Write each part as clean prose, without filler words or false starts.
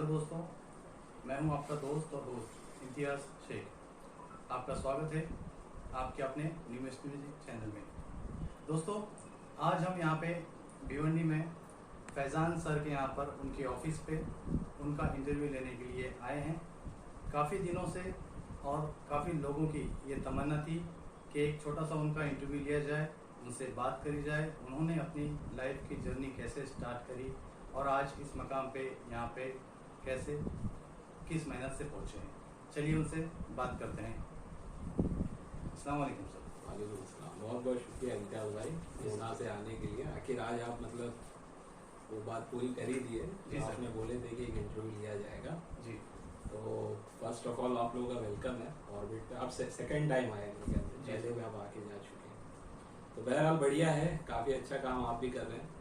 दोस्तों, मैं हूं आपका दोस्त और होस्ट इम्तियाज़ शेख। आपका स्वागत है आपके अपने न्यूएस्ट म्यूजिक चैनल में। दोस्तों, आज हम यहां पे भिवंडी में फैज़ान सर के यहाँ पर उनके ऑफिस पे उनका इंटरव्यू लेने के लिए आए हैं। काफ़ी दिनों से और काफ़ी लोगों की ये तमन्ना थी कि एक छोटा सा उनका इंटरव्यू लिया जाए, उनसे बात करी जाए, उन्होंने अपनी लाइफ की जर्नी कैसे स्टार्ट करी और आज इस मकाम पे यहाँ पे कैसे किस मेहनत से पहुँचे हैं। चलिए उनसे बात करते हैं। अस्सलाम वालेकुम सर। वालेकुम अस्सलाम। बहुत बहुत शुक्रिया इम्तियाज़ भाई यहाँ से आने के लिए। आखिर आज आप मतलब वो बात पूरी कर ही दी है जो आपने बोले थे कि एक इंटरव्यू लिया जाएगा जी। तो फर्स्ट ऑफ ऑल आप लोगों का वेलकम है ऑर्बिट पे। आप सेकंड टाइम आए हैं, पहले भी आप आके जा चुके हैं। तो बहरहाल बढ़िया है, काफ़ी अच्छा काम आप भी कर रहे हैं।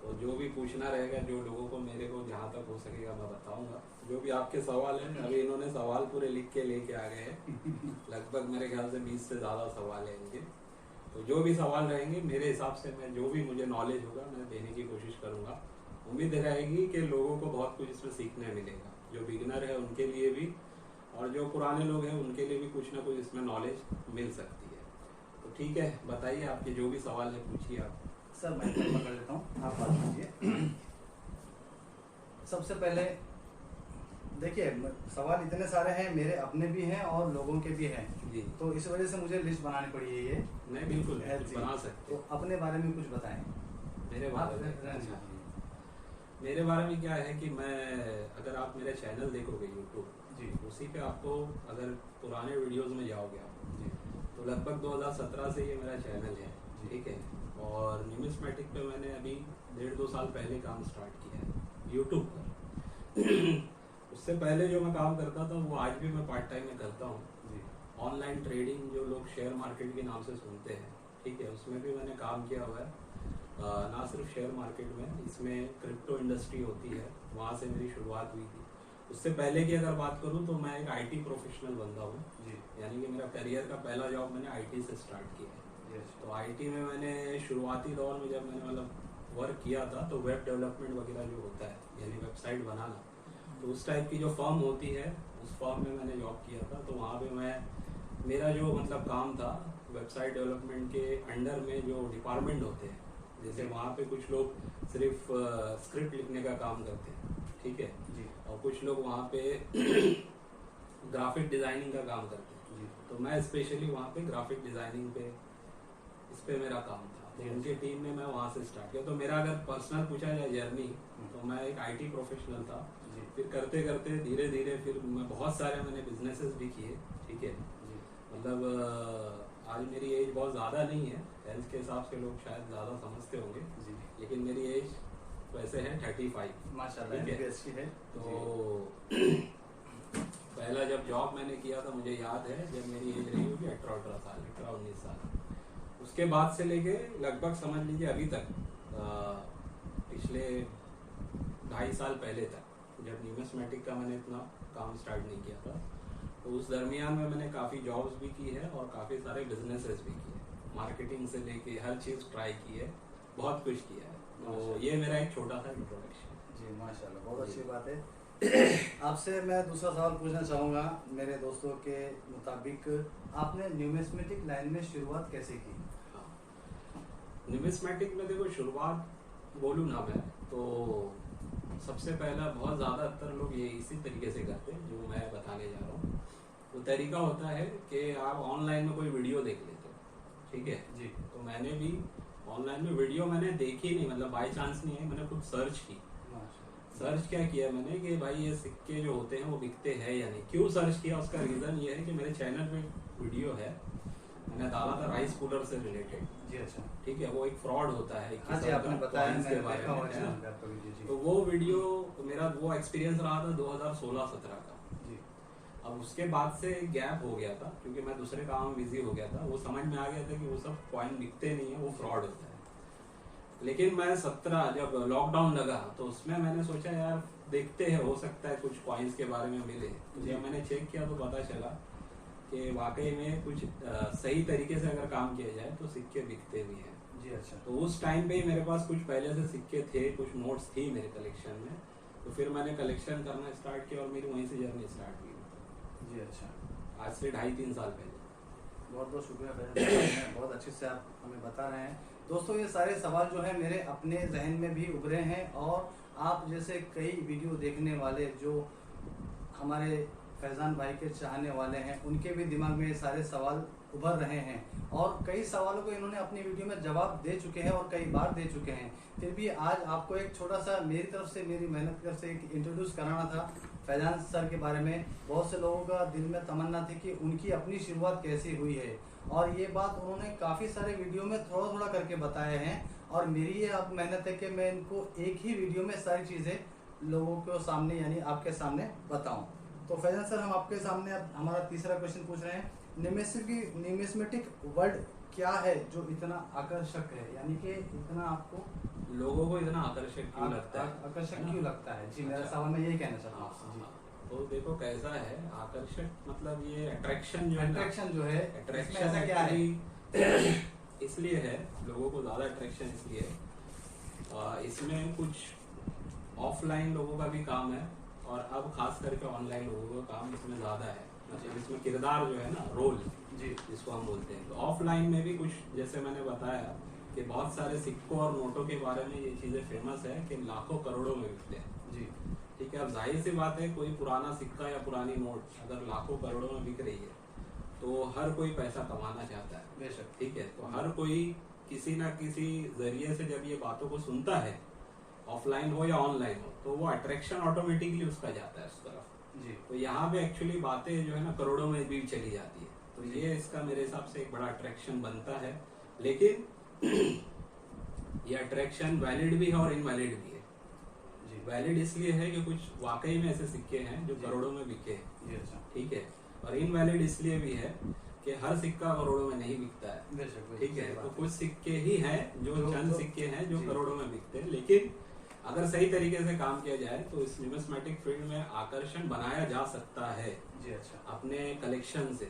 तो जो भी पूछना रहेगा, जो लोगों को मेरे को जहाँ तक हो सकेगा मैं बताऊंगा। जो भी आपके सवाल हैं, अभी इन्होंने सवाल पूरे लिख के लेके आ गए हैं। लगभग मेरे ख्याल से 20 से ज़्यादा सवाल हैं इनके। तो जो भी सवाल रहेंगे मेरे हिसाब से मैं जो भी मुझे नॉलेज होगा मैं देने की कोशिश करूँगा। उम्मीद रहेगी कि लोगों को बहुत कुछ इसमें सीखने मिलेगा, जो बिगिनर है उनके लिए भी और जो पुराने लोग हैं उनके लिए भी कुछ ना कुछ इसमें नॉलेज मिल सकती है। तो ठीक है, बताइए आपके जो भी सवाल है पूछिए आप। सर मैं पकड़ लेता हूँ, आप बात कीजिए। सबसे पहले देखिए, सवाल इतने सारे हैं, मेरे अपने भी हैं और लोगों के भी हैं जी। तो इस वजह से मुझे लिस्ट बनानी पड़ी है। ये नहीं बिल्कुल बना सकते। तो अपने बारे में कुछ बताएं। मेरे बारे में मेरे बारे में क्या है कि मैं, अगर आप मेरे चैनल देखोगे यूट्यूब जी, उसी पे आपको अगर पुराने वीडियोस में जाओगे आप जी, तो लगभग 2017 से ये मेरा चैनल है, ठीक है। और न्यूमिस्मेटिक पे मैंने अभी 1.5-2 साल पहले काम स्टार्ट किया है यूट्यूब पर। उससे पहले जो मैं काम करता था वो आज भी मैं पार्ट टाइम में करता हूँ। ऑनलाइन ट्रेडिंग जो लोग शेयर मार्केट के नाम से सुनते हैं, ठीक है, उसमें भी मैंने काम किया हुआ है। ना सिर्फ शेयर मार्केट में, इसमें क्रिप्टो इंडस्ट्री होती है, वहाँ से मेरी शुरुआत हुई थी। उससे पहले की अगर बात करूँ तो मैं एक आईटी प्रोफेशनल बंदा हूँ जी। यानी कि मेरा करियर का पहला जॉब मैंने आईटी से स्टार्ट किया है। तो आईटी में मैंने शुरुआती दौर में जब मैंने मतलब वर्क किया था तो वेब डेवलपमेंट वगैरह जो होता है, यानी वेबसाइट बनाना, तो उस टाइप की जो फर्म होती है उस फर्म में मैंने जॉब किया था। तो वहाँ पे मेरा जो मतलब काम था वेबसाइट डेवलपमेंट के अंडर में जो डिपार्टमेंट होते हैं, जैसे वहाँ पे कुछ लोग सिर्फ स्क्रिप्ट लिखने का काम करते हैं, ठीक है जी, और कुछ लोग वहाँ पे ग्राफिक डिज़ाइनिंग का काम करते हैं जी। तो मैं स्पेशली वहाँ पे ग्राफिक डिज़ाइनिंग पे इस पे मेरा काम था। तो उनके टीम में मैं वहाँ से स्टार्ट किया। तो मेरा अगर पर्सनल पूछा जाए जर्नी, तो मैं एक आईटी प्रोफेशनल था। फिर करते करते धीरे धीरे फिर मैं बहुत सारे मैंने बिजनेसेस भी किए, ठीक है। मतलब आज मेरी एज बहुत ज़्यादा नहीं है, हेल्थ के हिसाब से लोग शायद ज़्यादा समझते होंगे जी, लेकिन मेरी एज वैसे है 35 माशाल्लाह, ठीक है। तो पहला जब जॉब मैंने किया था मुझे याद है जब मेरी एज रही होगी 18 साल, 18-19 साल। उसके बाद से लेके लगभग समझ लीजिए अभी तक, पिछले 2.5 साल पहले तक, जब न्यूमिस्मेटिक का मैंने इतना काम स्टार्ट नहीं किया था, तो उस दरमियान में मैंने काफ़ी जॉब्स भी की है और काफ़ी सारे बिजनेसेस भी किए, मार्केटिंग से लेके हर चीज़ ट्राई की है, बहुत कुछ किया है। तो ये मेरा एक छोटा सा इंट्रोडक्शन जी। माशाल्लाह, बहुत अच्छी बात है। आपसे मैं दूसरा सवाल पूछना चाहूँगा। मेरे दोस्तों के मुताबिक आपने न्यूमिस्मेटिक लाइन में शुरुआत कैसे की? हाँ, न्यूमिस्मेटिक में देखो शुरुआत बोलूँ ना मैं तो सबसे पहला बहुत ज़्यादातर लोग ये इसी तरीके से करते हैं जो मैं बताने जा रहा हूँ। वो तरीका होता है कि आप ऑनलाइन में कोई वीडियो देख लेते हो, ठीक है जी। तो मैंने भी ऑनलाइन में वीडियो मैंने देखी नहीं, मतलब बाई चांस नहीं है, मैंने खुद सर्च की। सर्च क्या किया मैंने कि भाई ये सिक्के जो होते हैं वो बिकते हैं या नहीं। क्यों सर्च किया, उसका रीज़न ये है कि मेरे चैनल पे वीडियो है, मैंने डाला था राइस कूलर से रिलेटेड जी। अच्छा, ठीक है, वो एक फ्रॉड होता है आपने बताया इसके बारे में। तो वो वीडियो मेरा वो एक्सपीरियंस रहा था 2016-17 का जी। अब उसके बाद से गैप हो गया था क्योंकि मैं दूसरे काम में बिजी हो गया था। वो समझ में आ गया था कि वो सब कॉइन बिकते नहीं है, वो फ्रॉड होता है। लेकिन मैं 17 जब लॉकडाउन लगा तो उसमें मैंने सोचा यार देखते हैं, हो सकता है कुछ कॉइन्स के बारे में मिले। तो जब मैंने चेक किया तो पता चला कि वाकई में कुछ सही तरीके से अगर काम किया जाए तो सिक्के बिकते भी हैं जी। अच्छा, तो उस टाइम पे मेरे पास कुछ पहले से सिक्के थे, कुछ नोट्स थी मेरे कलेक्शन में, तो फिर मैंने कलेक्शन करना स्टार्ट किया और मेरी वहीं से जर्नी स्टार्ट हुई। जी अच्छा, आज से 2.5-3 साल पहले। बहुत बहुत शुक्रिया फैजान साहब, बहुत अच्छे से आप हमें बता रहे हैं। दोस्तों ये सारे सवाल जो है मेरे अपने जहन में भी उभरे हैं, और आप जैसे कई वीडियो देखने वाले जो हमारे फैजान भाई के चाहने वाले हैं, उनके भी दिमाग में ये सारे सवाल उभर रहे हैं, और कई सवालों को इन्होंने अपनी वीडियो में जवाब दे चुके हैं और कई बार दे चुके हैं। फिर भी आज आपको एक छोटा सा मेरी तरफ से, मेरी मेहनत की तरफ से एक इंट्रोड्यूस कराना था फैजान सर के बारे में। बहुत से लोगों का दिल में तमन्ना थी कि उनकी अपनी शुरुआत कैसी हुई है, और ये बात उन्होंने काफ़ी सारे वीडियो में थोड़ा थोड़ा करके बताए हैं, और मेरी ये अब मेहनत है कि मैं इनको एक ही वीडियो में सारी चीज़ें लोगों के सामने, यानी आपके सामने बताऊं। तो फैजान सर, हम आपके सामने अब हमारा तीसरा क्वेश्चन पूछ रहे हैं। न्यूमिस्मेटिक वर्ड क्या है जो इतना आकर्षक है, यानी कि इतना आपको लोगों को इतना आकर्षक क्यों लगता है? आकर्षक क्यों लगता है? जी, मेरा सवाल मैं यही कहना चाहता हूँ आपसे। जी, तो देखो कैसा है आकर्षक, मतलब ये अट्रैक्शन जो है, अट्रैक्शन जो है, अट्रैक्शन ऐसा क्या है? इसलिए है, लोगों को ज्यादा अट्रैक्शन इसलिए इसमें कुछ ऑफलाइन लोगों का भी काम है, और अब खास करके ऑनलाइन लोगों का काम इसमें ज्यादा है। मतलब इसमें किरदार जो है ना, रोल जी, जिसको हम बोलते हैं। तो ऑफलाइन में भी कुछ, जैसे मैंने बताया कि बहुत सारे सिक्कों और नोटों के बारे में ये चीजें फेमस है कि लाखों करोड़ों में बिकते हैं। जी, ठीक है, अब जाहिर सी बात है, कोई पुराना सिक्का या पुरानी नोट अगर लाखों करोड़ों में बिक रही है तो हर कोई पैसा कमाना चाहता है। बेशक। ठीक है, तो हर कोई किसी ना किसी जरिए से जब ये बातों को सुनता है, ऑफलाइन हो या ऑनलाइन हो, तो वो अट्रैक्शन ऑटोमेटिकली उसका जाता है उस तरफ। जी, तो यहाँ पे एक्चुअली बातें जो है ना करोड़ों में भी चली जाती है। तो ये इसका मेरे हिसाब से एक बड़ा अट्रैक्शन बनता है। लेकिन ये अट्रैक्शन वैलिड भी है और इनवैलिड भी है। जी, वैलिड इसलिए है कि कुछ वाकई में ऐसे सिक्के हैं जो करोड़ों में बिके हैं। जी, अच्छा, ठीक है, और इनवैलिड इसलिए भी है कि हर सिक्का करोड़ों में नहीं बिकता है। बेशक। ठीक है, तो कुछ सिक्के ही हैं जो चंद सिक्के हैं जो जी। करोड़ों में बिकते हैं। लेकिन अगर सही तरीके से काम किया जाए तो इस न्यूमिस्मेटिक फील्ड में आकर्षण बनाया जा सकता है जी, अच्छा, अपने कलेक्शन से।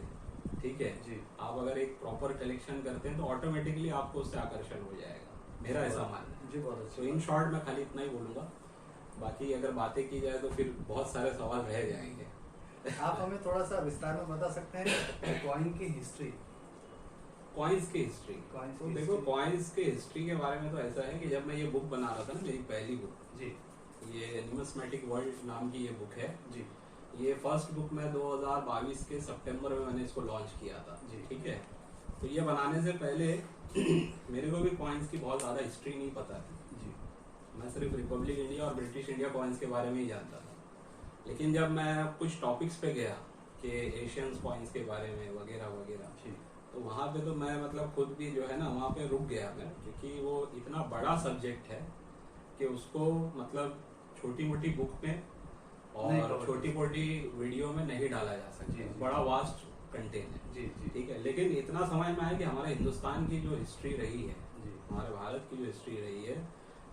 ठीक है जी, आप अगर एक प्रॉपर कलेक्शन करते हैं तो ऑटोमेटिकली आपको उससे आकर्षण हो जाएगा, मेरा ऐसा मानना है। जी, बहुत तो अच्छा। इन शॉर्ट मैं खाली इतना ही बोलूंगा, बाकी अगर बातें की जाए तो फिर बहुत सारे सवाल रह जाएंगे। आप हमें थोड़ा सा विस्तार में बता सकते हैं कॉइन की हिस्ट्री? कॉइन्स की हिस्ट्री, Coins तो की देखो history। कॉइन्स की हिस्ट्री के बारे में तो ऐसा है कि जब मैं ये बुक बना रहा था ना, मेरी पहली बुक, जी, ये न्यूमिस्मेटिक वर्ल्ड नाम की ये बुक है। जी, ये फर्स्ट बुक में 2022 के सितंबर में मैंने इसको लॉन्च किया था। जी। ठीक है, तो ये बनाने से पहले मेरे को भी कॉइन्स की बहुत ज़्यादा हिस्ट्री नहीं पता थी। जी, मैं सिर्फ रिपब्लिक इंडिया और ब्रिटिश इंडिया कॉइन्स के बारे में ही जानता था। लेकिन जब मैं कुछ टॉपिक्स पे गया कि एशियंस कॉइन्स के बारे में वगैरह वगैरह, जी, तो वहाँ पे तो मैं मतलब खुद भी जो है ना वहाँ पे रुक गया मैं, क्योंकि वो इतना बड़ा सब्जेक्ट है कि उसको मतलब छोटी मोटी बुक में नहीं और cover छोटी मोटी वीडियो में नहीं डाला जा जी, सकता। जी। बड़ा वास्ट कंटेंट है। जी, जी, ठीक है, लेकिन इतना समझ में आया कि हमारे हिंदुस्तान की जो हिस्ट्री रही है, जी, हमारे भारत की जो हिस्ट्री रही है,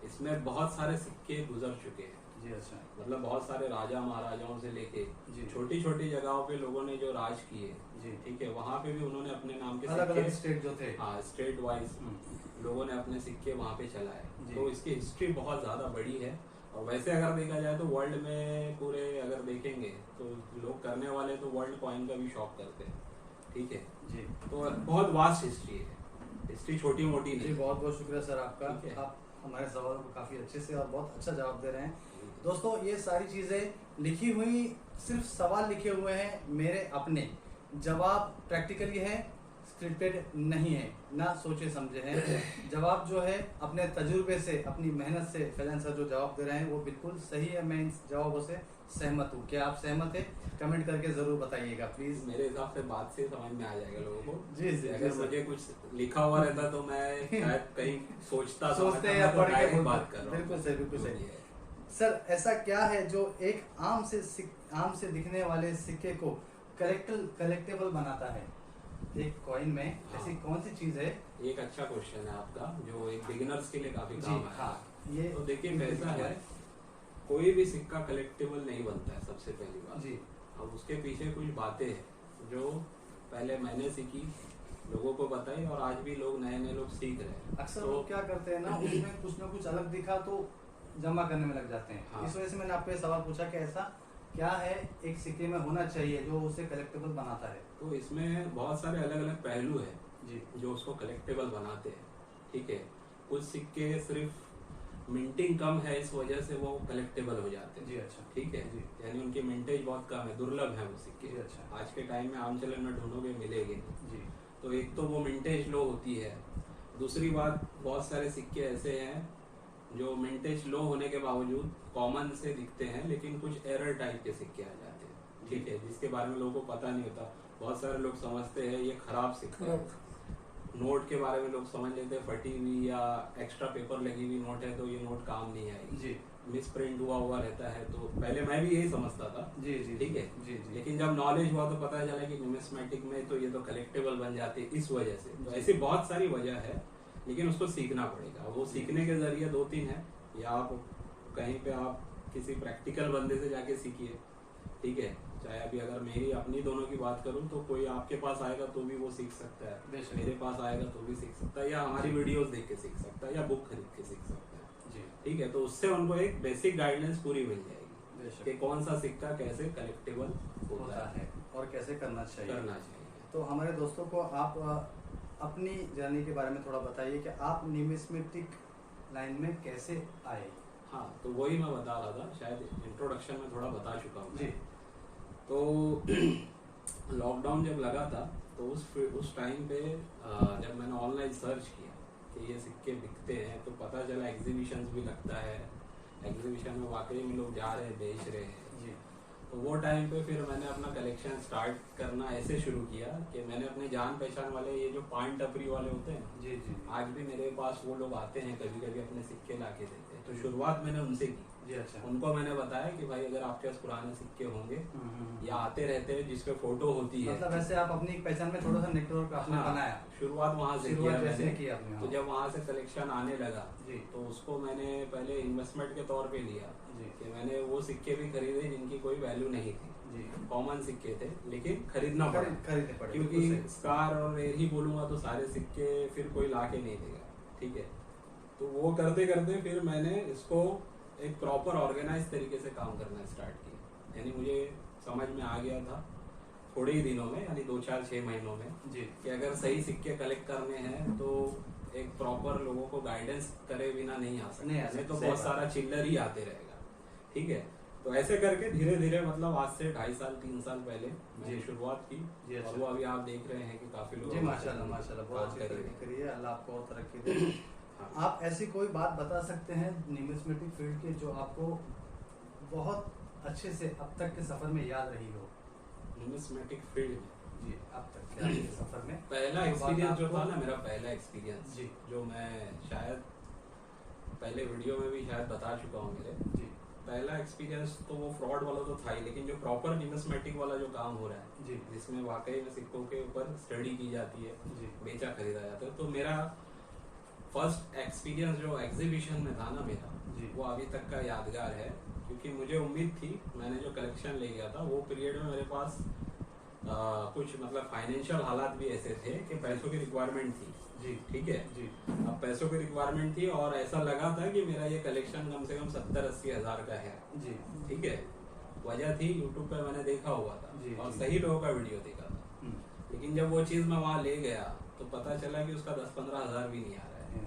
इसमें बहुत सारे सिक्के गुजर चुके हैं। जी, अच्छा, मतलब बहुत सारे राजा महाराजाओं से लेके जी, छोटी छोटी जगहों पे लोगों ने जो राज किए, जी, ठीक है, वहाँ पे भी उन्होंने अपने नाम के अलग अलग सिक्के, स्टेट जो थे। हाँ स्टेट वाइज हम्म, लोगों ने अपने सिक्के वहाँ पे चलाए। जी। तो इसकी हिस्ट्री बहुत ज़्यादा बड़ी है। और वैसे अगर देखा जाए तो वर्ल्ड में पूरे अगर देखेंगे तो लोग करने वाले तो वर्ल्ड कॉइन का भी शौक करते हैं। ठीक है, जी, तो बहुत वास्ट हिस्ट्री है, हिस्ट्री छोटी मोटी जी, नहीं। बहुत बहुत शुक्रिया सर आपका। ठीक है। आप हमारे सवालों को काफ़ी अच्छे से और बहुत अच्छा जवाब दे रहे हैं। दोस्तों ये सारी चीज़ें लिखी हुई, सिर्फ सवाल लिखे हुए हैं मेरे अपने, जवाब प्रैक्टिकली है, स्क्रिप्टेड नहीं है, ना सोचे समझे हैं। जवाब जो है अपने तजुर्बे से, अपनी मेहनत से फैजान सर जो जवाब दे रहे हैं वो बिल्कुल सही है। मैं इन जवाबों से सहमत हूँ। क्या आप सहमत हैं? कमेंट करके ज़रूर बताइएगा प्लीज़। मेरे हिसाब से बात से समझ में आ जाएगा लोगों को। जी, जी, अगर जी, मुझे कुछ लिखा हुआ रहता तो मैं शायद कहीं सोचता सोचते या पढ़ के बोलते। बात कर रहा हूँ। बिल्कुल सही, बिल्कुल जो सही। भी है। सर ऐसा क्या है जो एक आम से दिखने वाले सिक्के को कलेक्टेबल बनाता है? एक कॉइन में ऐसी कौन सी चीज है? एक अच्छा क्वेश्चन है आपका, जो एक बिगिनर्स के लिए काफी जी, काम है। हाँ, ये तो देखिए कैसा है, कोई भी सिक्का कलेक्टेबल नहीं बनता है, सबसे पहली बात। जी, अब उसके पीछे कुछ बातें हैं जो पहले मैंने सीखी, लोगों को बताई, और आज भी लोग नए नए लोग सीख रहे हैं। अक्सर तो लोग क्या करते हैं ना, उसमें कुछ ना कुछ अलग दिखा तो जमा करने में लग जाते हैं। हाँ। इस वजह से मैंने आपको ये सवाल पूछा कि ऐसा क्या है एक सिक्के में होना चाहिए जो उसे कलेक्टेबल बनाता है। तो इसमें बहुत सारे अलग अलग पहलू हैं जी जो उसको कलेक्टेबल बनाते हैं। ठीक है, कुछ सिक्के सिर्फ मिंटिंग कम है इस वजह से वो कलेक्टेबल हो जाते हैं। जी अच्छा। ठीक है जी। यानी उनकी मिंटेज बहुत कम है, दुर्लभ है वो सिक्के। जी अच्छा। आज के टाइम में आम चलन में ढूंढोगे मिलेंगे नहीं। जी तो एक तो वो मिंटेज लो होती है, दूसरी बात बहुत सारे सिक्के ऐसे हैं जो मिंटेज लो होने के बावजूद कॉमन से दिखते हैं लेकिन कुछ एरर टाइप के सिक्के आ जाते हैं। ठीक है, जिसके बारे में लोगों को पता नहीं होता। बहुत सारे लोग समझते हैं ये खराब सिक्का है। नोट के बारे में लोग समझ लेते हैं फटी हुई या एक्स्ट्रा पेपर लगी हुई नोट है तो ये नोट काम नहीं आएगी। जी मिस प्रिंट हुआ रहता है। तो पहले मैं भी यही समझता था। जी जी ठीक है। जी जी। लेकिन जब नॉलेज हुआ तो पता चला कि न्यूमिस्मेटिक में तो ये तो कलेक्टेबल बन जाते हैं इस वजह से। तो ऐसी बहुत सारी वजह है लेकिन उसको सीखना पड़ेगा। वो सीखने के जरिए दो तीन है, या आप कहीं पे आप किसी प्रैक्टिकल बंदे से जाके सीखिए। ठीक है, चाहे अभी अगर मेरी अपनी दोनों की बात करूं तो कोई आपके पास आएगा तो भी वो सीख सकता है, मेरे पास आएगा तो भी सीख सकता है, या हमारी वीडियोस देख के सीख सकता है, या बुक खरीद के सीख सकता है। जी ठीक है, तो उससे उनको एक बेसिक गाइडेंस पूरी मिल जाएगी कि कौन सा सिक्का कैसे कलेक्टेबल होता है और कैसे करना चाहिए। तो हमारे दोस्तों को आप अपनी जर्नी के बारे में थोड़ा बताइए कि आप न्यूमिस्मेटिक लाइन में कैसे आए। हाँ, तो वही मैं बता रहा था, शायद इंट्रोडक्शन में थोड़ा बता चुका हूँ। जी। तो लॉकडाउन जब लगा था तो उस टाइम पे जब मैंने ऑनलाइन सर्च किया कि ये सिक्के बिकते हैं तो पता चला एग्जीबिशंस भी लगता है, एग्जीबिशन में वाकई में लोग जा रहे हैं, बेच रहे हैं। जी। तो वो टाइम पे फिर मैंने अपना कलेक्शन स्टार्ट करना ऐसे शुरू किया कि मैंने अपने जान पहचान वाले ये जो पान टपरी वाले होते हैं, जी जी। आज भी मेरे पास वो लोग आते हैं, कभी कभी अपने सिक्के ला के देते हैं। तो शुरुआत मैंने उनसे की। जी अच्छा। उनको मैंने बताया कि भाई अगर आपके पास पुराने सिक्के होंगे या आते रहते हैं जिसपे फोटो होती है, मतलब वैसे आप अपनी पहचान में थोड़ा सा नेटवर्क आपने बनाया। शुरुआत वहाँ से किया मैंने। तो जब वहाँ से कलेक्शन आने लगा जी। तो उसको मैंने पहले इन्वेस्टमेंट के तौर पे लिया जी। कि मैंने वो सिक्के भी खरीदे जिनकी कोई वैल्यू नहीं थी। जी। कॉमन सिक्के थे लेकिन खरीदने पड़े क्योंकि स्कार और रेयर ही बोलूंगा तो सारे सिक्के फिर कोई ला के नहीं देगा। ठीक है, तो वो करते करते फिर मैंने इसको एक प्रॉपर ऑर्गेनाइज तरीके से काम करना स्टार्ट किया। यानी मुझे समझ में आ गया था थोड़े ही दिनों में, यानी 2-4-6 महीनों में जी। कि अगर सही सिक्के कलेक्ट करने हैं तो एक प्रॉपर लोगों को गाइडेंस करे बिना नहीं आ सकते, तो बहुत सारा चिल्लर ही आते रहेगा। ठीक है, तो ऐसे करके धीरे धीरे मतलब आज से 2.5 साल 3 साल पहले मैंने शुरुआत की। और वो अभी आप देख रहे हैं कि काफी लोग माशाल्लाह बहुत अच्छी तरक्की करी है, अल्लाह आपको और तरक्की दे। आप ऐसी कोई बात बता सकते हैं न्यूमिस्मेटिक फील्ड के जो आपको बहुत अच्छे से अब तक के सफर में याद रही हो। न्यूमिस्मेटिक फील्ड में जी, अब तक के सफर में पहला एक्सपीरियंस जो था ना, मेरा पहला एक्सपीरियंस जी, जो मैं शायद पहले वीडियो में भी शायद बता चुका हूँ मेरे जी। पहला एक्सपीरियंस तो वो फ्रॉड वाला तो था ही, लेकिन जो प्रॉपर न्यूमिस्मेटिक वाला जो काम हो रहा है जी, जिसमें वाकई में सिक्कों के ऊपर स्टडी की जाती है, जी, बेचा खरीदा जाता है, तो मेरा फर्स्ट एक्सपीरियंस जो एग्जीबिशन में था ना मेरा जी, वो अभी तक का यादगार है। क्योंकि मुझे उम्मीद थी, मैंने जो कलेक्शन ले गया था वो पीरियड में मेरे पास कुछ मतलब फाइनेंशियल हालात भी ऐसे थे कि पैसों की रिक्वायरमेंट थी। जी, ठीक है जी, अब पैसों की रिक्वायरमेंट थी और ऐसा लगा था कि मेरा ये कलेक्शन कम से कम 70-80 हज़ार का है। जी, ठीक है, वजह थी यूट्यूब पे मैंने देखा हुआ था जी, और जी। सही लोगों का वीडियो देखा था। लेकिन जब वो चीज़ मैं वहाँ ले गया तो पता चला कि उसका 10-15 हज़ार भी नहीं आ रहा है।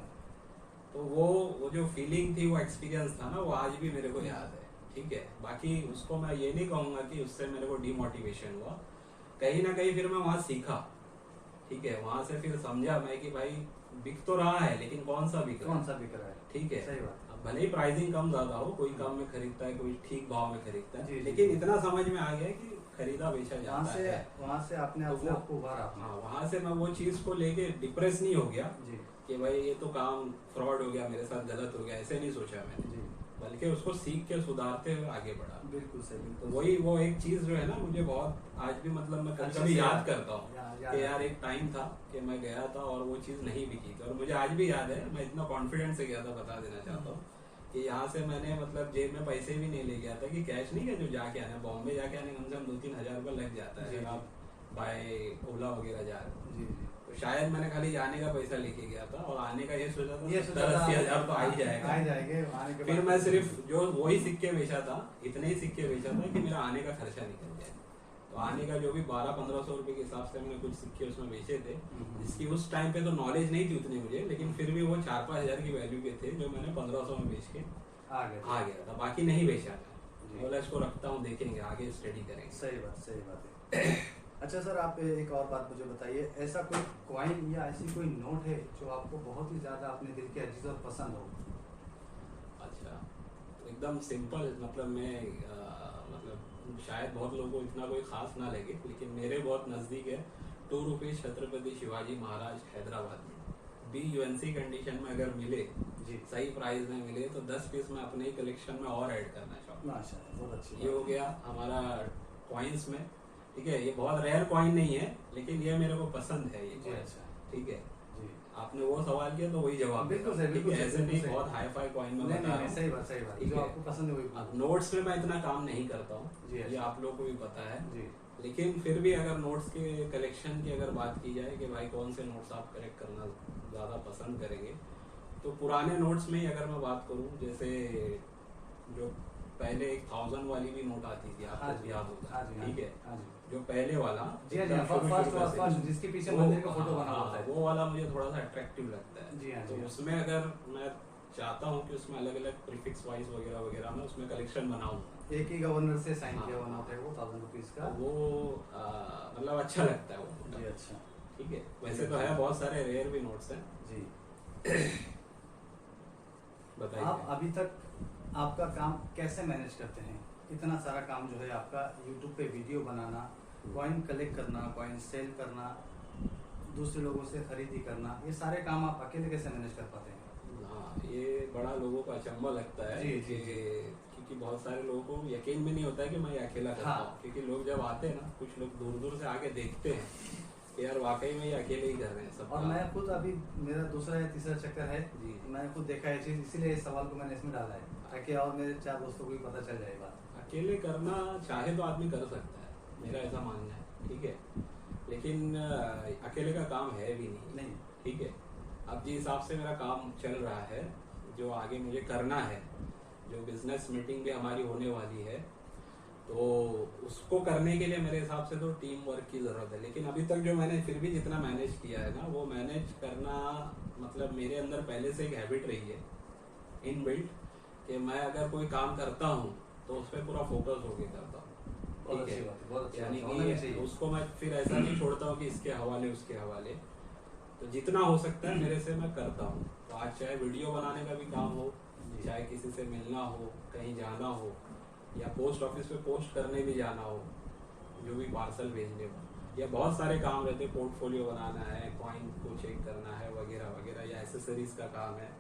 तो वो जो फीलिंग थी, वो एक्सपीरियंस था ना, वो आज भी मेरे को याद है। ठीक है, बाकी उसको मैं ये नहीं कहूँगा कि उससे मेरे को डिमोटिवेशन हुआ, कहीं ना कहीं फिर मैं वहाँ सीखा। ठीक है, वहाँ से फिर समझा मैं कि भाई बिक तो रहा है लेकिन कौन सा बिक रहा है। ठीक है, सही बात। अब भले ही प्राइसिंग कम ज्यादा हो, कोई कम में खरीदता है, कोई ठीक भाव में खरीदता है, जी, लेकिन इतना समझ में आ गया कि खरीदा बेचा जाता है। वहाँ से आपने अपने आप को उभारा। हाँ, वहाँ से मैं वो चीज को लेके डिप्रेस नहीं हो गया जी, कि भाई ये तो काम फ्रॉड हो गया, मेरे साथ गलत हो गया, ऐसे नहीं सोचा मैंने जी, बल्कि उसको सीख के सुधारते हुए आगे बढ़ा। बिल्कुल सही, बिल्कुल वही वो एक चीज जो है ना, मुझे बहुत आज भी मतलब मैं कभी कभी याद करता हूँ कि यार एक टाइम था कि मैं गया था और वो चीज नहीं बिकी थी, और मुझे आज भी याद है, मैं इतना कॉन्फिडेंस से गया था, बता देना चाहता हूँ कि यहाँ से मैंने मतलब जेब में पैसे भी नहीं ले गया था कि कैश नहीं है जो जाके आना, बॉम्बे जाके आने कम से कम 2-3 हज़ार रुपये लग जाता है। अगर आप बाय ओला वगैरह जा रहे हो, जी जी। तो शायद मैंने खाली जाने का पैसा लेके गया था और आने का ये सोचा था ये 10-80 हज़ार तो आ ही जाएगा। आ ही जाएंगे आने के फिर बाद। मैं सिर्फ जो वही सिक्के बेचा था, इतने ही सिक्के बेचा था कि मेरा आने का खर्चा निकल जाए। तो आने का जो भी 1200-1500 रुपए के हिसाब से मैंने कुछ सिक्के उसमें बेचे थे, जिसकी उस टाइम पे तो नॉलेज नहीं थी उतनी मुझे, लेकिन फिर भी वो 4-5 हज़ार की वैल्यू के थे जो मैंने 1500 में बेच के आ गया था, बाकी नहीं बेचा था। बोला इसको रखता हूँ, देखेंगे आगे स्टडी करेंगे। सही बात है। अच्छा सर, आप एक और बात मुझे बताइए, ऐसा कोई कॉइन या ऐसी कोई नोट है जो आपको बहुत ही ज्यादा अपने दिल के अजीज और पसंद हो? अच्छा, तो एकदम सिंपल, मतलब मैं मतलब शायद बहुत लोगों को इतना कोई खास ना लगे, लेकिन मेरे बहुत नज़दीक है। 2 रुपये छत्रपति शिवाजी महाराज हैदराबाद में BUNC कंडीशन में अगर मिले, जी, सही प्राइस में मिले, तो 10 पीस मैं अपने ही कलेक्शन में और ऐड करना चाहूँगा। माशाल्लाह, बहुत अच्छी ये हो गया हमारा कॉइन्स में, ठीक है। ये बहुत रेयर कॉइन नहीं है, लेकिन ये मेरे को पसंद है ये जी। coin, अच्छा ठीक है। जी, आपने वो सवाल किया तो वही जवाब बिल्कुल देगा, सही, ठीक बिल्कुल है। सही, ऐसे नहीं बिल्कुल बहुत हाई फाई कॉइन में नहीं बता नहीं रहा नहीं, हूँ। सही बात, ठीक जो है। आपको पसंद है वही अब बोलो। नोट्स में मैं इतना काम नहीं करता हूँ, जी, ये अच्छा। आप लोगों को भी पता है। जी लेकिन फिर भी अगर नोट्स के कलेक्शन की अगर बात की जाए कि भाई कौन से नोट्स आप कलेक्ट करना ज़्यादा पसंद करेंगे, तो पुराने नोट्स में ही अगर मैं बात करूँ, जैसे जो पहले 1000 वाली भी नोट आती थी, हाँ आपको जी, याद होगा, हाँ जी, ठीक है। हाँ जी, जो पहले वाला जी हाँ जी, एकदम शुरू फर्स्ट शुरू में से, फर्स्ट जिसके पीछे वो- मंदिर का फोटो हाँ, बना होता है। वो वाला मुझे थोड़ा सा अट्रैक्टिव लगता है। जी हाँ, तो जी हाँ। उसमें अगर मैं चाहता हूँ कि उसमें अलग अलग प्रीफिक्स वाइज वगैरह वगैरह मैं उसमें कलेक्शन बनाऊँ, एक ही गवर्नर से साइन हाँ, किया हुआ हाँ। नोट है वो 1000 रुपीज का। तो वो मतलब अच्छा लगता है वो। जी अच्छा, ठीक है। वैसे तो है बहुत सारे रेयर भी नोट्स हैं। जी। बताइए। आप अभी तक आपका काम कैसे मैनेज करते हैं? इतना सारा काम जो है आपका, यूट्यूब पे वीडियो बनाना, कॉइन कलेक्ट करना, कॉइन सेल करना, दूसरे लोगों से खरीदी करना, ये सारे काम आप अकेले कैसे मैनेज कर पाते हैं? हाँ, ये बड़ा लोगों का अचंभा लगता है जी, कि जी, क्योंकि बहुत सारे लोगों को यकीन भी नहीं होता है कि मैं ये अकेला करता हाँ। हूँ। क्योंकि लोग जब आते हैं ना, कुछ लोग दूर दूर से आके देखते हैं कि यार वाकई में ये अकेले ही कर रहे हैं सब और काम। मैं खुद अभी, मेरा दूसरा या तीसरा चक्कर है, जी। मैंने खुद देखा है चीज़, इसीलिए इस सवाल को मैंने इसमें डाला है ताकि और मेरे 4 दोस्तों को भी पता चल जाए बात। अकेले करना चाहे तो आदमी कर सकता है, मेरा ऐसा मानना है, ठीक है। लेकिन अकेले का काम है भी नहीं, ठीक है। अब जिस हिसाब से मेरा काम चल रहा है, जो आगे मुझे करना है, जो बिजनेस मीटिंग भी हमारी होने वाली है, तो उसको करने के लिए मेरे हिसाब से तो टीम वर्क की ज़रूरत है। लेकिन अभी तक जो मैंने फिर भी जितना मैनेज किया है ना, वो मैनेज करना मतलब मेरे अंदर पहले से एक हैबिट रही है इनबिल्ट, कि मैं अगर कोई काम करता हूँ तो उस पर पूरा फोकस होके करता हूँ, बहुत ठीक अच्छी है। बात है, बहुत अच्छी यानी बात है, होना भी कि चाहिए। उसको मैं फिर ऐसा नहीं छोड़ता हूँ कि इसके हवाले उसके हवाले, तो जितना हो सकता है मेरे से मैं करता हूँ। तो आज चाहे वीडियो बनाने का भी काम हो, चाहे किसी से मिलना हो, कहीं जाना हो, या पोस्ट ऑफिस पे पोस्ट करने भी जाना हो, जो भी पार्सल भेजने हो, या बहुत सारे काम रहते, पोर्टफोलियो बनाना है, कॉइन को चेक करना है वगैरह वगैरह, या एसेसरीज का काम है,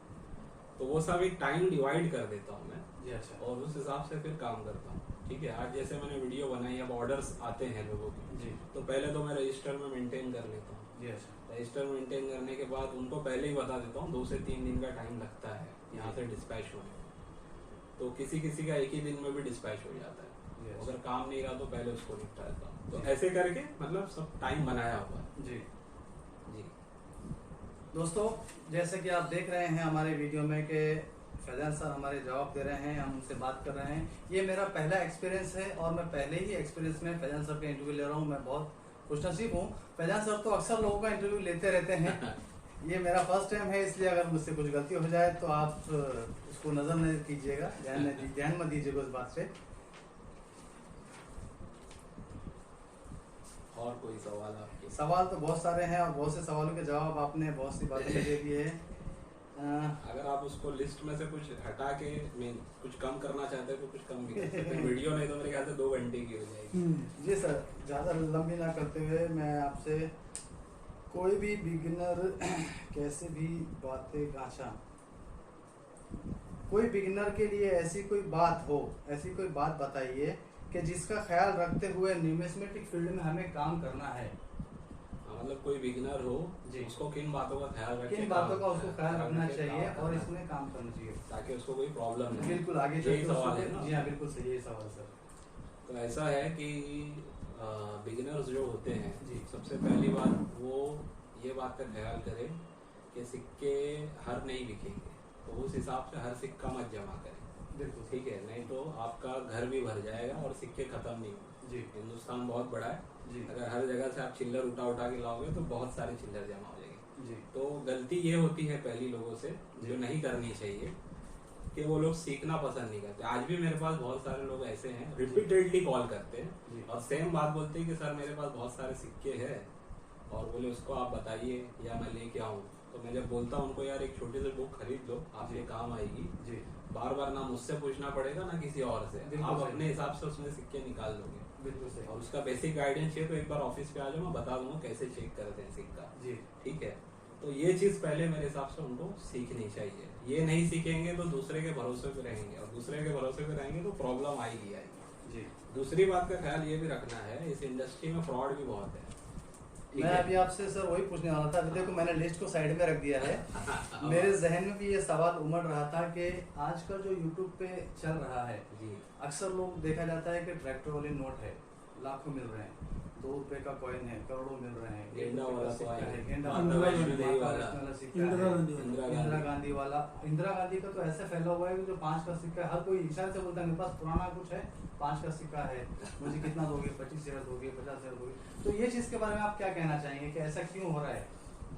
तो वो सब एक टाइम डिवाइड कर देता हूँ मैं, जी अच्छा, और उस हिसाब से फिर काम करता हूँ, ठीक है। आज जैसे मैंने वीडियो बनाई, अब ऑर्डर्स आते हैं लोगों के, जी तो पहले तो मैं रजिस्टर में मेंटेन कर लेता हूँ। जी अच्छा, रजिस्टर मेंटेन करने के बाद उनको पहले ही बता देता हूँ 2 से 3 दिन का टाइम लगता है यहाँ से डिस्पैच होने में। तो किसी किसी का एक ही दिन में भी डिस्पैच हो जाता है। जी अगर काम नहीं रहा तो पहले उसको निपटा देता हूँ। तो जी। ऐसे करके मतलब सब टाइम बनाया हुआ है। जी। जी दोस्तों, जैसे कि आप देख रहे हैं हमारे वीडियो में कि फैजान सर हमारे जवाब दे रहे हैं, हम उनसे बात कर रहे हैं। ये मेरा पहला एक्सपीरियंस है और मैं पहले ही एक्सपीरियंस में फैजान सर का इंटरव्यू ले रहा हूँ। मैं बहुत खुशनसीब हूँ। फैजान सर तो अक्सर लोगों का इंटरव्यू लेते रहते हैं, ये मेरा फर्स्ट टाइम है, इसलिए अगर मुझसे कुछ गलती हो जाए तो आप उसको नज़र नहीं कीजिएगा, ध्यान मत दीजिएगा उस बात से। और कोई सवाल आपके? सवाल तो बहुत सारे हैं और बहुत से सवालों के जवाब आपने बहुत सी बातें दे दिए हैं। अगर आप उसको लिस्ट में से कुछ हटा के मैं कुछ कम करना चाहते हैं तो कुछ कम भी कर सकते हैं। वीडियो नहीं तो मेरे ख्याल से 2 घंटे की हो जाएगी। जी सर, ज़्यादा लंबी ना करते हुए मैं आपसे कोई भी बिगिनर कैसे भी बातें, अच्छा, कोई बिगिनर के लिए ऐसी कोई बात हो, ऐसी कोई बात बताइए कि जिसका ख्याल रखते हुए न्यूमिस्मेटिक फील्ड में हमें काम करना है। मतलब कोई बिगिनर हो जी, उसको किन बातों का ख्याल रखे, किन बातों का उसको ख्याल रखना रखे, चाहिए काम और करना इसमें काम करना चाहिए ताकि उसको कोई प्रॉब्लम नहीं। बिल्कुल आगे यही चलके सवाल है उसको- ना? जी हाँ, बिल्कुल सही है सवाल सर। तो ऐसा है कि बिगिनर्स जो होते हैं जी। सबसे पहली बात वो ये बात का ख्याल करें कि सिक्के हर नहीं बिकेंगे, तो उस हिसाब से हर सिक्का मत जमा करें। बिल्कुल ठीक है, नहीं तो आपका घर भी भर जाएगा और सिक्के खत्म नहीं होंगे। जी हिंदुस्तान बहुत बड़ा है, जी अगर हर जगह से आप चिल्लर उठा उठा के लाओगे तो बहुत सारे चिल्लर जमा हो जाएंगे। जी तो गलती ये होती है पहली लोगों से जो नहीं करनी चाहिए कि वो लोग सीखना पसंद नहीं करते। आज भी मेरे पास बहुत सारे लोग ऐसे हैं रिपीटेडली कॉल करते जी। हैं और सेम बात बोलते हैं कि सर मेरे पास बहुत सारे सिक्के हैं और बोले उसको आप बताइए या मैं लेके आऊँ। तो मैं जब बोलता हूँ उनको यार एक छोटी सी बुक खरीद लो, आपके काम आएगी। जी बार बार ना मुझसे पूछना पड़ेगा ना किसी और से, बिल्कुल आप सही। अपने हिसाब से उसमें सिक्के निकाल लोगे। बिल्कुल सही। और उसका बेसिक गाइडेंस चाहिए तो एक बार ऑफिस पे आ जाओ, मैं बता दूंगा कैसे चेक करते हैं सिक्का। जी ठीक है, तो ये चीज पहले मेरे हिसाब से उनको सीखनी चाहिए। ये नहीं सीखेंगे तो दूसरे के भरोसे पे रहेंगे और दूसरे के भरोसे पे रहेंगे तो प्रॉब्लम आएगी आएगी। जी दूसरी बात का ख्याल ये भी रखना है, इस इंडस्ट्री में फ्रॉड भी बहुत है। ठीक मैं है? अभी आपसे सर वही पूछने वाला था। अभी देखो मैंने लिस्ट को साइड में रख दिया है। मेरे जहन में भी ये सवाल उमड़ रहा था कि आजकल जो यूट्यूब पे चल रहा है, जी अक्सर लोग देखा जाता है कि ट्रैक्टर वाले नोट है, लाखों मिल रहे हैं, 2 रुपए का कॉइन है, करोड़ों मिल रहे हैं, गेंडा वाला सिक्का coin है, गेंडा माता वाला वैष्णो देवी वाला, वाला सिक्का इंदिरा है, गांधी वाला। इंदिरा गांधी वाला। इंदिरा गांधी का तो ऐसे फैला हुआ है कि जो 5 का सिक्का है, हर कोई इशारे से बोलता है मेरे पास पुराना कुछ है, 5 का सिक्का है, मुझे कितना दोगे, 25,000 दोगे, 50,000 दोगे। तो ये चीज के बारे में आप क्या कहना चाहेंगे कि ऐसा क्यों हो रहा है?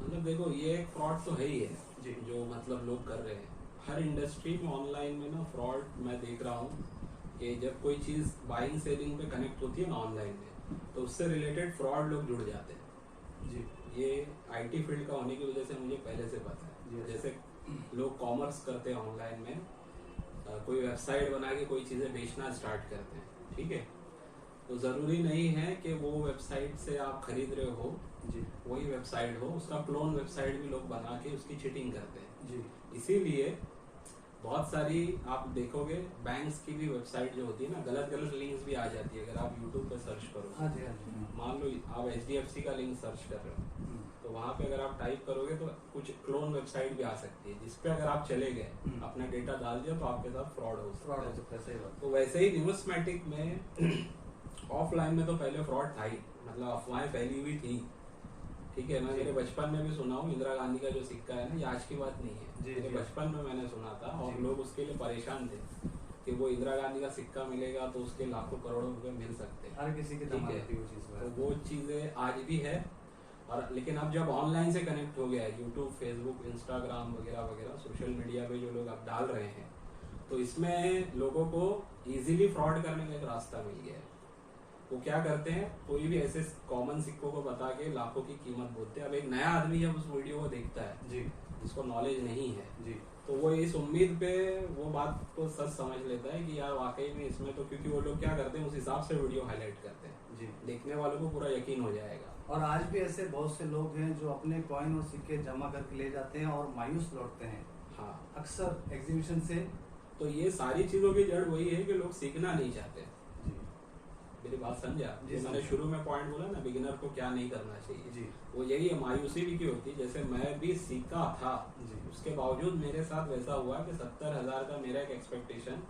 मतलब देखो ये एक फ्रॉड तो है ही है जी। जो मतलब लोग कर रहे हैं। हर इंडस्ट्री में ऑनलाइन में ना फ्रॉड मैं देख रहा हूँ कि जब कोई चीज़ बाइंग सेलिंग पे कनेक्ट होती है ना ऑनलाइन में, तो उससे रिलेटेड फ्रॉड लोग जुड़ जाते हैं। जी ये आईटी फील्ड का होने की वजह से मुझे पहले से पता जी, है। अच्छा। जैसे लोग कॉमर्स करते हैं ऑनलाइन में, कोई वेबसाइट बना के कोई चीज़ें बेचना स्टार्ट करते हैं। ठीक है, तो ज़रूरी नहीं है कि वो वेबसाइट से आप खरीद रहे हो जी वही वेबसाइट हो, उसका क्लोन वेबसाइट भी लोग बना के उसकी चीटिंग करते हैं। जी इसीलिए बहुत सारी आप देखोगे बैंक्स की भी वेबसाइट जो होती है ना, गलत गलत लिंक्स भी आ जाती है। अगर आप यूट्यूब पे सर्च करो, हाँ जी हाँ जी मान लो आप HDFC का लिंक सर्च कर रहे हो, तो वहाँ पे अगर आप टाइप करोगे तो कुछ क्लोन वेबसाइट भी आ सकती है जिसपे अगर आप चले गए, अपना डेटा डाल दिया तो आपके साथ फ्रॉड हो सकता फ्रॉड है। हो सकता है, सही बात। तो वैसे ही न्यूज़मैटिक में ऑफलाइन में तो पहले फ्रॉड था ही, मतलब अफवाहें फैली हुई थी। ठीक है, मैं मेरे बचपन में भी सुना हूँ इंदिरा गांधी का जो सिक्का है ना, ये आज की बात नहीं है, जी, मेरे जी। बचपन में मैंने सुना था और जी। लोग उसके लिए परेशान थे कि वो इंदिरा गांधी का सिक्का मिलेगा तो उसके लाखों करोड़ों रुपए मिल सकते हैं। हर किसी की ठीक तमन्ना है, थी वो चीज़ तो वो चीज़ें आज भी है। और लेकिन अब जब ऑनलाइन से कनेक्ट हो गया है, यूट्यूब, फेसबुक, इंस्टाग्राम वगैरह वगैरह सोशल मीडिया पे जो लोग अब डाल रहे हैं, तो इसमें लोगों को इजीली फ्रॉड करने का एक रास्ता मिल गया है। वो क्या करते हैं, कोई भी ऐसे कॉमन सिक्कों को बता के लाखों की कीमत बोलते हैं। अब एक नया आदमी जब उस वीडियो को देखता है जी जिसको नॉलेज नहीं है, जी तो वो इस उम्मीद पे वो बात को सच समझ लेता है कि यार वाकई में इसमें तो, क्योंकि वो लोग क्या करते हैं उस हिसाब से वीडियो हाईलाइट करते हैं, जी। देखने वालों को पूरा यकीन हो जाएगा। और आज भी ऐसे बहुत से लोग हैं जो अपने कॉइन और सिक्के जमा करके ले जाते हैं और मायूस लौटते हैं, हाँ, अक्सर एग्जीबिशन से। तो ये सारी चीजों की जड़ वही है कि लोग सीखना नहीं चाहते। जी मेरी बात समझा? जी, जो मैंने समझा। शुरू में पॉइंट बोला ना, बिगिनर को क्या नहीं करना चाहिए, जी वो यही है। मायूसी भी की होती है, जैसे मैं भी सीखा था, जी उसके बावजूद मेरे साथ वैसा हुआ कि 70,000 का मेरा एक एक्सपेक्टेशन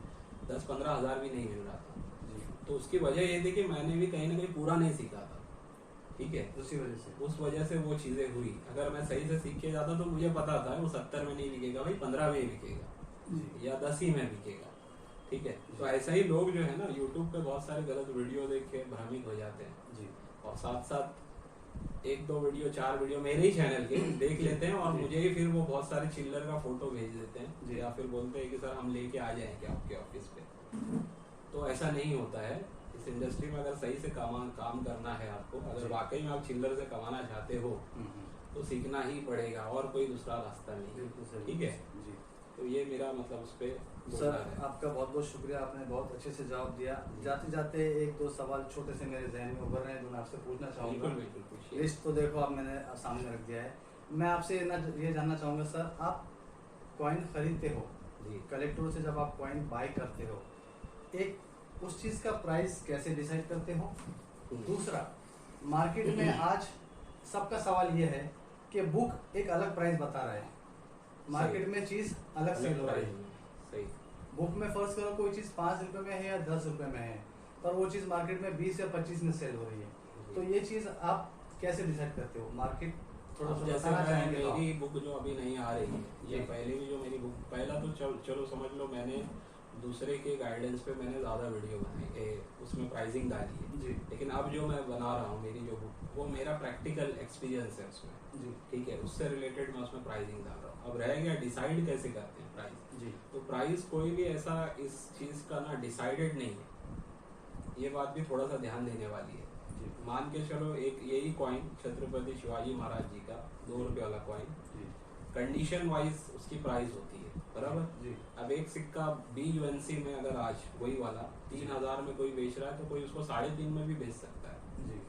10-15,000 भी नहीं मिल रहा था। जी, तो उसकी वजह ये थी कि मैंने भी कहीं ना कहीं पूरा नहीं सीखा था। ठीक है, उसी वजह से। उस वजह से वो चीजें हुई। अगर मैं सही से सीख के जाता तो मुझे पता था वो 70 में नहीं बिकेगा भाई, 15 में ही बिकेगा जी या 10 ही में बिकेगा। ठीक है, तो ऐसा ही लोग जो है ना यूट्यूब पे बहुत सारे गलत वीडियो देख के भ्रमित हो जाते हैं जी और साथ साथ 1-2 वीडियो 4 वीडियो मेरे ही चैनल के देख लेते हैं और जी। मुझे ही फिर वो बहुत सारे चिल्लर का फोटो भेज देते हैं जी। या फिर बोलते हैं कि सर हम लेके आ जाएंगे आपके ऑफिस पे। तो ऐसा नहीं होता है। इस इंडस्ट्री में अगर सही से काम करना है आपको, अगर जी। वाकई में आप चिल्लर से कमाना चाहते हो तो सीखना ही पड़ेगा और कोई दूसरा रास्ता नहीं है। बिल्कुल सही। ठीक है, जी तो ये मेरा मतलब उस पे बोलना सर, है। आपका बहुत बहुत शुक्रिया, आपने बहुत अच्छे से जवाब दिया। जाते जाते 1-2 सवाल छोटे से मेरे जहन में उभर रहे हैं जो मैं आपसे पूछना चाहूँगा। बिल्कुल बिल्कुल पूछिए। लिस्ट तो देखो आप मैंने सामने रख दिया है। मैं आपसे ये जानना चाहूँगा सर, आप कॉइन खरीदते हो, जी, कलेक्टरों से जब आप कॉइन बाय करते हो, एक उस चीज़ का प्राइस कैसे डिसाइड करते हो? दूसरा, मार्केट में आज सबका सवाल ये है कि बुक एक अलग प्राइस बता रहा है, मार्केट में चीज़ अलग सेल हो रही है। सही। बुक में फर्ज करो कोई चीज़ 5 रुपए में है या 10 रुपए में है, पर वो चीज़ मार्केट में 20 या 25 में सेल हो रही है। तो ये चीज़ आप कैसे डिसाइड करते हो? मार्केट थोड़ा सा जैसे बताना चाहेंगे तो मेरी बुक जो अभी नहीं आ रही है, ये जी। पहले भी जो मेरी बुक, पहला तो चलो समझ लो मैंने दूसरे के गाइडेंस पे मैंने ज़्यादा वीडियो बनाई, उसमें प्राइसिंग डाली है जी लेकिन अब जो मैं बना रहा हूँ मेरी जो बुक, वो मेरा प्रैक्टिकल एक्सपीरियंस है उसमें, जी ठीक है, उससे रिलेटेड मैं उसमें प्राइसिंग डाल रहा हूँ। अब रह गया डिसाइड कैसे करते हैं प्राइस, जी तो प्राइस कोई भी ऐसा इस चीज़ का ना डिसाइडेड नहीं है, ये बात भी थोड़ा सा ध्यान देने वाली है। जी मान के चलो एक यही कॉइन छत्रपति शिवाजी महाराज जी का 2 रुपये वाला कॉइन, जी कंडीशन वाइज उसकी प्राइस होती है बराबर। जी अब एक सिक्का BUNC में अगर आज वही वाला 3000 में कोई बेच रहा है तो कोई उसको 3.5 में भी बेच सकता है, जी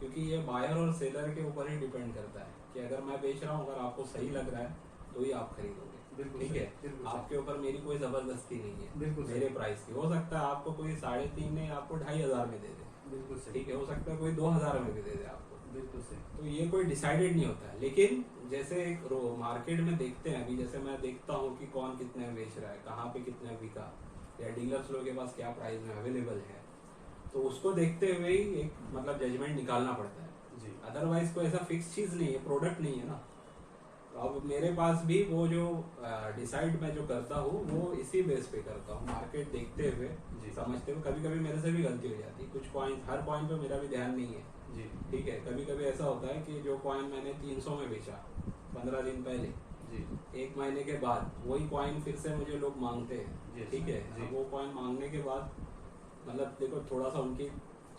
क्योंकि ये बायर और सेलर के ऊपर ही डिपेंड करता है कि अगर मैं बेच रहा हूँ अगर आपको सही लग रहा है तो ही आप खरीदोगे, बिल्कुल ठीक सही, है। बिल्कुल सही। आपके ऊपर मेरी कोई जबरदस्ती नहीं है बिल्कुल सही। मेरे प्राइस की, हो सकता है आपको कोई 3.5 नहीं आपको 2500 में दे दे, बिल्कुल सही, ठीक है, हो सकता है कोई 2000 में भी दे दे आपको, बिल्कुल सही। तो ये कोई डिसाइडेड नहीं होता है। लेकिन जैसे एक मार्केट में देखते हैं, अभी जैसे मैं देखता हूँ कि कौन कितने में बेच रहा है, कहाँ पे कितने बिका, या डीलर्स लोगों के पास क्या प्राइस में अवेलेबल है, तो उसको देखते हुए ही एक मतलब जजमेंट निकालना पड़ता है जी अदरवाइज कोई ऐसा फिक्स चीज़ नहीं है, प्रोडक्ट नहीं है ना। तो अब मेरे पास भी वो जो डिसाइड मैं जो करता हूँ वो इसी बेस पे करता हूँ, मार्केट देखते हुए जी समझते हुए। कभी कभी मेरे से भी गलती हो जाती है, कुछ कॉइन, हर कॉइन पे मेरा भी ध्यान नहीं है, जी ठीक है। कभी कभी ऐसा होता है कि जो कॉइन मैंने 300 में बेचा 15 दिन पहले, जी 1 महीने के बाद वही कॉइन फिर से मुझे लोग मांगते हैं, जी, ठीक है। जी। अब वो कॉइन मांगने के बाद मतलब देखो थोड़ा सा उनकी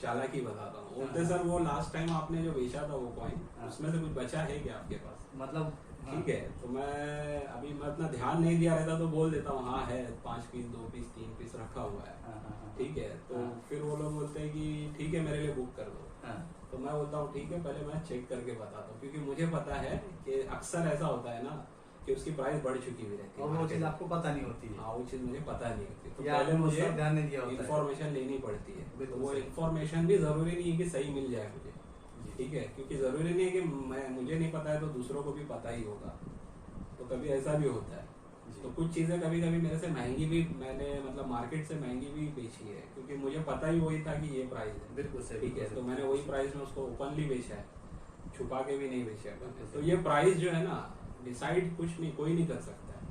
चालाकी बताता हूँ, बोलते हाँ। सर वो लास्ट टाइम आपने जो बेचा था वो कॉइन, हाँ। उसमें से कुछ बचा है क्या आपके पास, मतलब हाँ, ठीक है। तो मैं इतना ध्यान नहीं दिया रहता तो बोल देता हूँ हाँ है, 5 पीस 2 पीस 3 पीस रखा हुआ है, हाँ, हाँ, हाँ, ठीक है। तो हाँ। फिर वो लोग बोलते हैं कि ठीक है मेरे लिए बुक कर दो, हाँ, तो मैं बोलता हूँ ठीक है पहले मैं चेक करके बताता हूँ, क्योंकि मुझे पता है कि अक्सर ऐसा होता है ना कि उसकी प्राइस बढ़ चुकी हुई रहती है और वो market चीज़ में। आपको पता नहीं होती है हाँ वो चीज़ मुझे पता नहीं होती, तो या पहले आपने मुझे उसका ध्यान नहीं दिया होता है। इन्फॉर्मेशन लेनी पड़ती है। बिल्कुल तो वो सही। इन्फॉर्मेशन भी ज़रूरी नहीं है कि सही मिल जाए मुझे, जी। ठीक है, क्योंकि ज़रूरी नहीं है कि मुझे नहीं पता है तो दूसरों को भी पता ही होगा, तो कभी ऐसा भी होता है। जी। तो कुछ चीज़ें कभी कभी मेरे से महंगी भी मैंने मतलब मार्केट से महंगी भी बेची है, क्योंकि मुझे पता ही वही था कि ये प्राइस है, बिल्कुल सही, ठीक है। बिल्कुल तो सही। मैंने वही प्राइस में उसको ओपनली बेचा है, छुपा के भी नहीं बेचा है। बिल्कुल तो सही। ये प्राइस जो है ना डिसाइड कुछ नहीं, कोई नहीं कर सकता है,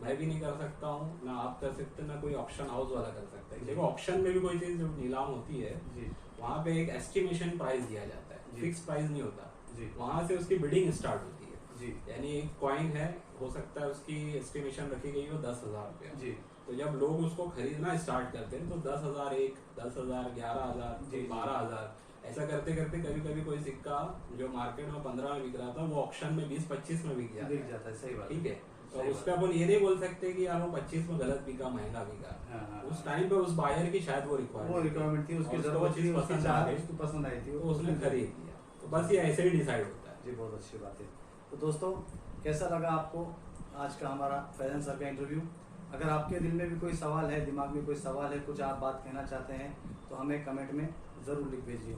मैं भी नहीं कर सकता हूँ, ना आप कर सकते, ना कोई ऑप्शन हाउस वाला कर सकता है। देखो ऑप्शन में भी कोई चीज़ जब नीलाम होती है जी वहाँ पे एक एस्टिमेशन प्राइस दिया जाता है, जी। फिक्स प्राइस नहीं होता, जी वहाँ से उसकी बिडिंग स्टार्ट होती है। जी यानी एक कॉइन है, हो सकता है उसकी एस्टिमेशन रखी गई हो 10,000 रुपया, जी तो जब लोग उसको खरीदना स्टार्ट करते हैं तो 10,000 एक, 10,000, 11,000, जी, जी। 12,000, ऐसा करते करते कभी कभी कोई सिक्का जो मार्केट में 15 में बिक रहा था वो ऑक्शन में 20-25 में बिक बिक जाता जाता है, सही है, बात ठीक है। तो सही उस बात। पर अपन ये नहीं बोल सकते कि यार वो 25 में गलत बिका, महंगा बिका, हाँ, हाँ, उस हाँ। टाइम पे उस बायर की शायद वो वो रिक्वायरमेंट रिक्वायरमेंट थी, उसकी और उसको जरूरत वो थी, चीज़ उसकी पसंद आ चाह गई, उसको पसंद आई थी, तो उसने खरीद लिया। तो बस ये ऐसे ही डिसाइड होता है। जी बहुत अच्छी बात है। तो दोस्तों कैसा लगा आपको आज का हमारा फैजन सर का इंटरव्यू? अगर आपके दिल में भी कोई सवाल है, दिमाग में कोई सवाल है, कुछ आप बात कहना चाहते हैं तो हमें कमेंट में ज़रूर लिख भेजिए।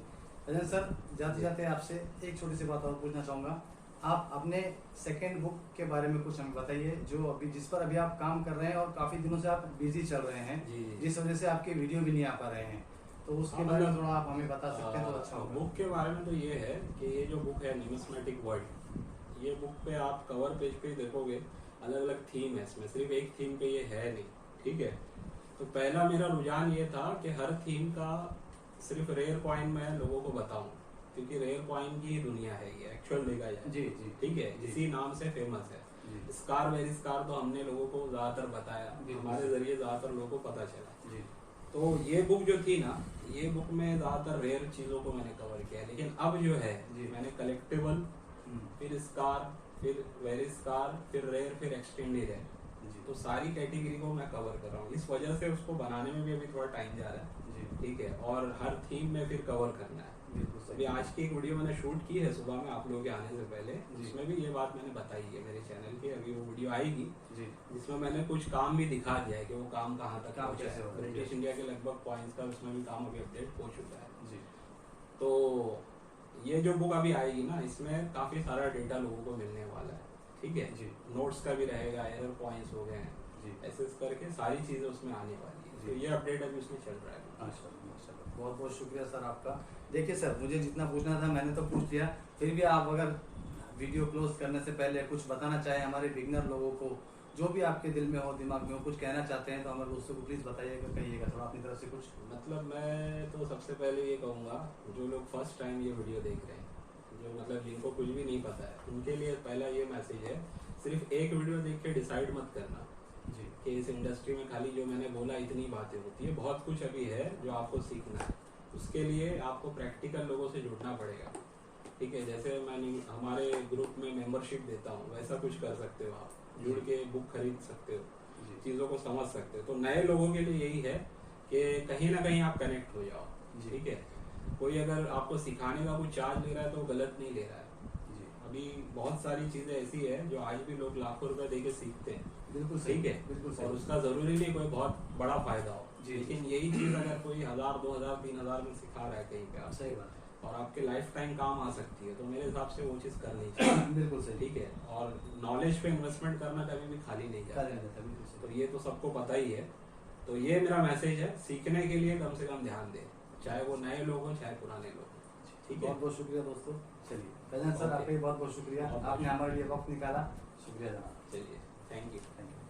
फैजन सर जाते जाते आपसे एक छोटी सी बात और पूछना चाहूँगा, आप अपने सेकेंड बुक के बारे में कुछ हमें बताइए, जो अभी जिस पर अभी आप काम कर रहे हैं और काफ़ी दिनों से आप बिजी चल रहे हैं, जी, जी। जिस वजह से आपके वीडियो भी नहीं आ पा रहे हैं, तो उसके हाँ, बारे में मतलब, थोड़ा आप हमें बता सकते हैं तो अच्छा होगा। बुक के बारे में तो ये है कि ये जो बुक है न्यूमिस्मेटिक वर्ल्ड, ये बुक पे आप कवर पेज पे देखोगे अलग अलग थीम है, इसमें सिर्फ एक थीम पे ये है नहीं, ठीक है। तो पहला मेरा रुझान ये था कि हर थीम का सिर्फ रेयर कॉइन मैं लोगों को बताऊं, क्योंकि रेयर कॉइन की दुनिया है ये, एक्चुअल देखा जाए, जी जी ठीक है, जी। इसी नाम से फेमस है। जी स्कार वेरी स्कार तो हमने लोगों को ज़्यादातर बताया, बिल्कुल। हमारे जरिए ज़्यादातर लोगों को पता चला। जी तो ये बुक जो थी ना, ये बुक में ज़्यादातर रेयर चीज़ों को मैंने कवर किया है, लेकिन अब जो है जी। मैंने कलेक्टेबल, हम्म, फिर स्कार, फिर वेरी स्कार, फिर रेयर, फिर एक्सटेंडेड है, जी तो सारी कैटेगरी को मैं कवर कर रहा हूँ। इस वजह से उसको बनाने में भी अभी थोड़ा टाइम जा रहा है, जी ठीक है, और हर थीम में फिर कवर करना है। बिल्कुल अभी सही। आज की एक वीडियो मैंने शूट की है सुबह में आप लोगों के आने से पहले, जी। जिसमें भी ये बात मैंने बताई है मेरे चैनल की, अभी वो वीडियो आएगी जी जिसमें मैंने कुछ काम भी दिखा दिया है कि वो काम कहाँ तक काम पहुंचा कैसे है। हो रहा है। ब्रिटिश इंडिया के लगभग पॉइंट्स का उसमें भी काम अभी अपडेट हो चुका है। जी तो ये जो बुक अभी आएगी ना, इसमें काफ़ी सारा डेटा लोगों को मिलने वाला है, ठीक है। जी। नोट्स का भी रहेगा, एरर पॉइंट्स हो गए हैं, जी ऐसे करके सारी चीज़ें उसमें आने वाली है। तो ये अपडेट अभी उसमें चल रहा है। माशाल्लाह माशाल्लाह, बहुत बहुत शुक्रिया सर आपका। देखिए सर, मुझे जितना पूछना था मैंने तो पूछ लिया, फिर भी आप अगर वीडियो क्लोज करने से पहले कुछ बताना चाहें हमारे बिगनर लोगों को, जो भी आपके दिल में हो, दिमाग में हो, कुछ कहना चाहते हैं तो हमारे दोस्तों को प्लीज़ बताइएगा, कहिएगा थोड़ा अपनी तरफ से कुछ। मतलब मैं तो सबसे पहले ये कहूँगा, जो लोग फर्स्ट टाइम ये वीडियो देख रहे हैं, जो मतलब जिनको कुछ भी नहीं पता है, उनके लिए पहला ये मैसेज है, सिर्फ एक वीडियो देख के डिसाइड मत करना जी कि इस इंडस्ट्री में खाली जो मैंने बोला इतनी बातें होती है। बहुत कुछ अभी है जो आपको सीखना है। उसके लिए आपको प्रैक्टिकल लोगों से जुड़ना पड़ेगा, ठीक है। जैसे मैं हमारे ग्रुप में मेंबरशिप देता हूँ, वैसा कुछ कर सकते हो आप, जुड़ के बुक खरीद सकते हो, चीज़ों को समझ सकते हो। तो नए लोगों के लिए यही है कि कहीं ना कहीं आप कनेक्ट हो जाओ, ठीक है। कोई अगर आपको सिखाने का कुछ चार्ज ले रहा है तो गलत नहीं ले रहा है। अभी बहुत सारी चीज़ें ऐसी है जो आज भी लोग लाखों रुपए दे के सीखते हैं, बिल्कुल ठीक है। बिल्कुल और उसका ज़रूरी नहीं कोई बहुत बड़ा फायदा हो, जी। लेकिन यही चीज़ अगर कोई 1000 2000 3000 में सिखा रहा है कहीं पे आप, सही बात और आपके लाइफ टाइम काम आ सकती है, तो मेरे हिसाब से वो चीज़ करनी चाहिए। बिल्कुल सही, ठीक है। और नॉलेज पे इन्वेस्टमेंट करना कभी भी खाली नहीं जाता, बिल्कुल तो सही। ये तो सबको पता ही है। तो ये मेरा मैसेज है, सीखने के लिए कम से कम ध्यान दें, चाहे वो नए लोग हों चाहे पुराने लोग हों, ठीक है। बहुत बहुत शुक्रिया दोस्तों। चलिए फैजान सर, आपका भी बहुत बहुत शुक्रिया, आपने हमारे लिए वक्त निकाला, शुक्रिया जनाब। चलिए, थैंक यू। Thank you.